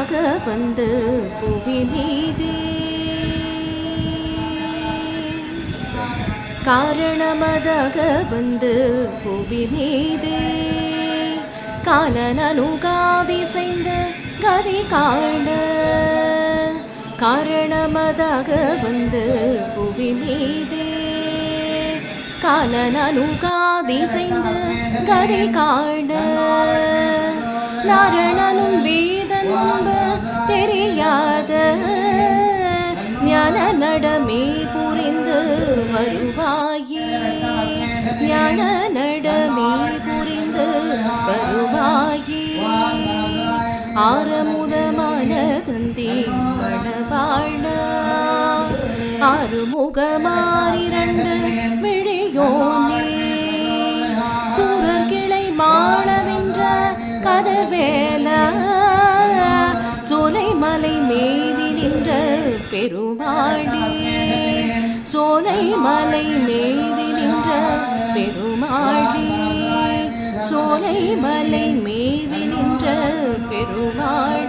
வந்து புவி மீதே காரணமதாக வந்து புவி மீதே காலனனுகாதிசைந்த கதி காண காரணமதாக வந்து புவி மீதே காலனனுகாதிசைந்த கதி காண நாரணனும் வேதன் முன்பு தெரியாத ஞான நடமே புரிந்து வருவாயே ஞான நடமே புரிந்து வருவாயே ஆரமுதமான தந்தி மணவாழ ஆறுமுகமாரிரண்டு விழியோனே சூரர் கிளை மாளவென்ற கதர்வேல சோலை மலை மேவி நின்ற பெருமாளே சோலை மலை மேவி நின்ற பெருமாளே சோலை மலை மேவி நின்ற பெருமாள்